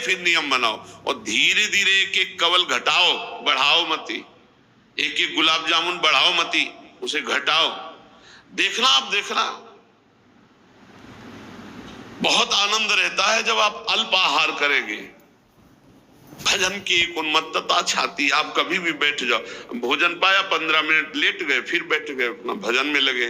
फिर नियम बनाओ, और धीरे धीरे एक एक कवल घटाओ, बढ़ाओ मती। एक एक गुलाब जामुन बढ़ाओ मती, उसे घटाओ। देखना, आप देखना बहुत आनंद रहता है जब आप अल्प आहार करेंगे। भजन की एक उन्मत्तता छाती, आप कभी भी बैठ जाओ, भोजन पाया 15 मिनट लेट गए, फिर बैठ गए, अपना भजन में लगे,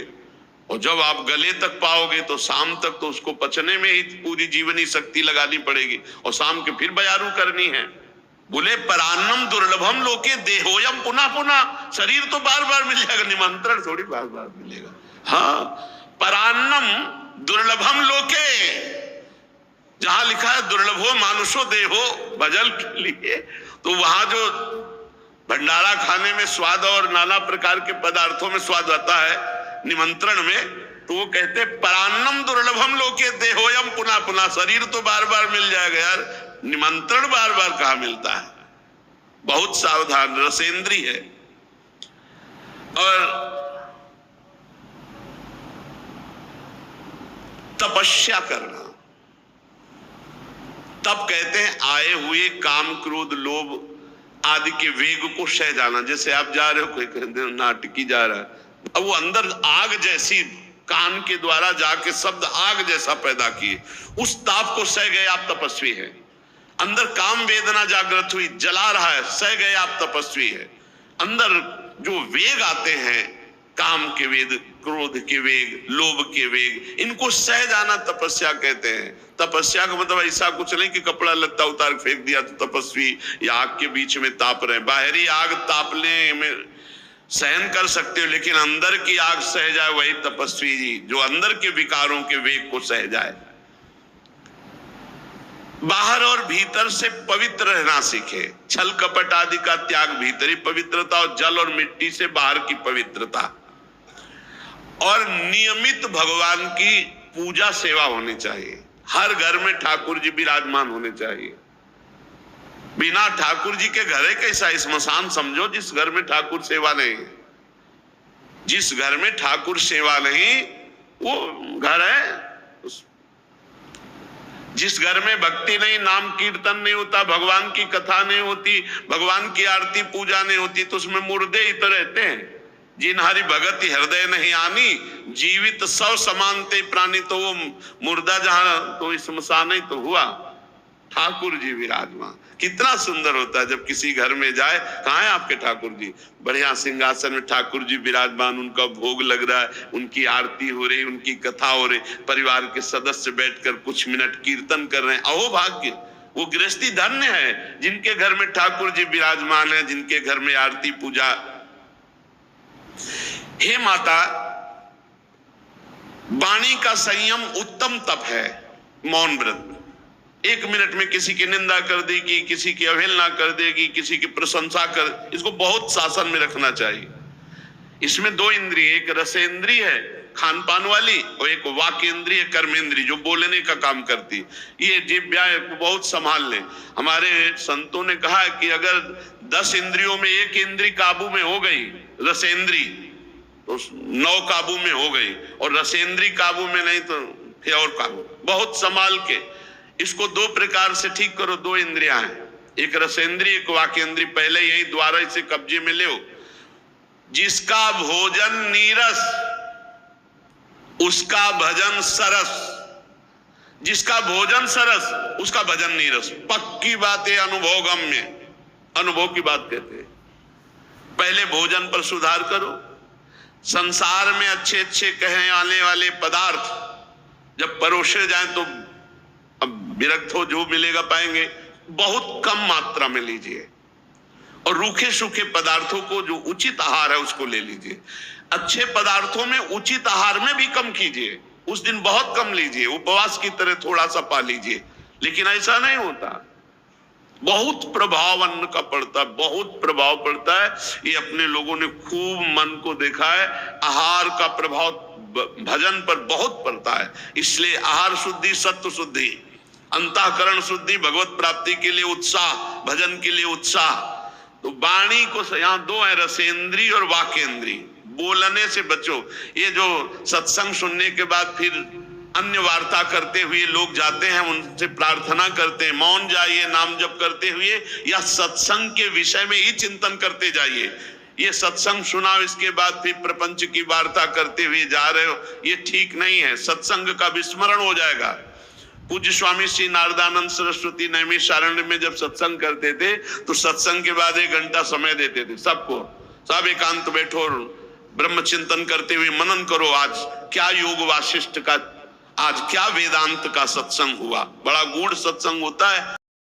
और जब आप गले तक पाओगे तो शाम तक तो उसको पचने में ही पूरी जीवनी शक्ति लगानी पड़ेगी, और शाम के फिर बयारू करनी है। बोले परान्नम दुर्लभम लोके देहोयम पुनः पुनः, शरीर तो बार बार मिल जाएगा, निमंत्रण थोड़ी बार बार मिलेगा। हाँ, परान्नम दुर्लभम लोके, जहां लिखा है दुर्लभो मानुषो देहो भजन के लिए, तो वहां जो भंडारा खाने में स्वाद और नाना प्रकार के पदार्थों में स्वाद आता है निमंत्रण में, तो वो कहते परान्नम दुर्लभम लोके देहोयम पुनः पुनः, शरीर तो बार बार मिल जाएगा यार, निमंत्रण बार बार कहां मिलता है। बहुत सावधान, रसेंद्री है। और तपस्या करना, तब कहते हैं आए हुए काम क्रोध लोभ आदि के वेग को सह जाना। जैसे आप जा रहे हो, कोई नाटकी जा रहा है, अब वो अंदर आग जैसी कान के द्वारा जाके शब्द आग जैसा पैदा किए, उस ताप को सह गए, आप तपस्वी हैं। अंदर काम वेदना जागृत हुई, जला रहा है, सह गए, आप तपस्वी है। अंदर जो वेग आते हैं, काम के वेग, क्रोध के वेग, लोभ के वेग, इनको सह जाना तपस्या कहते हैं। तपस्या का मतलब ऐसा कुछ नहीं कि कपड़ा लत्ता उतार फेंक दिया तो तपस्वी, या आग के बीच में ताप रहे। बाहरी आग तापने में सहन कर सकते हो, लेकिन अंदर की आग सह जाए वही तपस्वी जी, जो अंदर के विकारों के वेग को सह जाए। बाहर और भीतर से पवित्र रहना सीखे। छल कपट आदि का त्याग, भीतरी पवित्रता, और जल और मिट्टी से बाहर की पवित्रता। और नियमित भगवान की पूजा सेवा होनी चाहिए। हर घर में ठाकुर जी विराजमान होने चाहिए। बिना ठाकुर जी के घर है कैसा स्मशान समझो, जिस घर में ठाकुर सेवा नहीं। जिस घर में ठाकुर सेवा नहीं वो घर है। जिस घर में भक्ति नहीं, नाम कीर्तन नहीं होता, भगवान की कथा नहीं होती, भगवान की आरती पूजा नहीं होती, तो उसमें मुर्दे ही तो रहते हैं। जिन हरि भगत हृदय नहीं आनी, जीवित सब समानते प्राणी, तो वो मुर्दा जहां तो स्मशान ही तो हुआ। ठाकुर जी विराजमान, कितना सुंदर होता है जब किसी घर में जाए, कहाँ है आपके ठाकुर जी, बढ़िया सिंहासन में ठाकुर जी विराजमान, उनका भोग लग रहा है, उनकी आरती हो रही, उनकी कथा हो रही, परिवार के सदस्य बैठकर कुछ मिनट कीर्तन कर रहे हैं। अहो भाग्य, वो गृहस्थी धन्य है जिनके घर में ठाकुर जी विराजमान है, जिनके घर में आरती पूजा। हे माता, वाणी का संयम उत्तम तप है। मौन व्रत, 1 मिनट में किसी की निंदा कर देगी, किसी की अवहेलना कर देगी, किसी की प्रशंसा कर, इसको बहुत शासन में रखना चाहिए। इसमें 2 इंद्रिय, एक रसेंद्रिय है खान पान वाली, और एक वाक्येंद्रिय कर्मेंद्रिय जो बोलने का काम करती। ये जिह्वा को बहुत संभाल लें। हमारे संतों ने कहा है कि अगर 10 इंद्रियों में 1 इंद्रिय काबू में हो गई, रसेंद्रिय, तो 9 काबू में हो गई, और रसेंद्रिय काबू में नहीं तो फिर और काबू। बहुत संभाल के इसको 2 प्रकार से ठीक करो। 2 इंद्रियां हैं, एक रसेंद्रिय, एक वाक्येंद्रिय। पहले यही द्वारा इसे कब्जे में ले। जिसका भोजन नीरस उसका भजन सरस, जिसका भोजन सरस उसका भजन नीरस। पक्की बात है, अनुभव गम्य, अनुभव की बात कहते हैं। पहले भोजन पर सुधार करो। संसार में अच्छे अच्छे कहने आने वाले पदार्थ जब परोसे जाएं तो अब विरक्त हो, जो मिलेगा पाएंगे, बहुत कम मात्रा में लीजिए। और रूखे सूखे पदार्थों को, जो उचित आहार है उसको ले लीजिए। अच्छे पदार्थों में उचित आहार में भी कम कीजिए। उस दिन बहुत कम लीजिए, उपवास की तरह थोड़ा सा पा लीजिए, लेकिन ऐसा नहीं होता। बहुत प्रभाव अन्न का पड़ता है, बहुत प्रभाव पड़ता है। ये अपने लोगों ने खूब मन को देखा है, आहार का प्रभाव भजन पर बहुत पड़ता है। इसलिए आहार शुद्धि, सत्व शुद्धि, अंतःकरण शुद्धि, भगवत प्राप्ति के लिए उत्साह, भजन के लिए उत्साह। तो वाणी को यहाँ 2 है, रसेंद्रिय और वाक्येंद्रिय। बोलने से बचो। ये जो सत्संग सुनने के बाद फिर अन्य वार्ता करते हुए लोग जाते हैं, उनसे प्रार्थना करते हैं, मौन जाइए नाम जप करते हुए, या सत्संग के विषय में ही चिंतन करते जाइए। ये सत्संग सुना, इसके बाद फिर प्रपंच की वार्ता करते हुए जा रहे हो, ये ठीक नहीं है। सत्संग का विस्मरण हो जाएगा। पूज्य स्वामी श्री नारदानंद सरस्वती नैमिषारण्य में जब सत्संग करते थे तो सत्संग के बाद 1 घंटा समय देते थे सबको। सब एकांत बैठो, ब्रह्म चिंतन करते हुए मनन करो, आज क्या योग वासिष्ठ का, आज क्या वेदांत का सत्संग हुआ। बड़ा गूढ़ सत्संग होता है।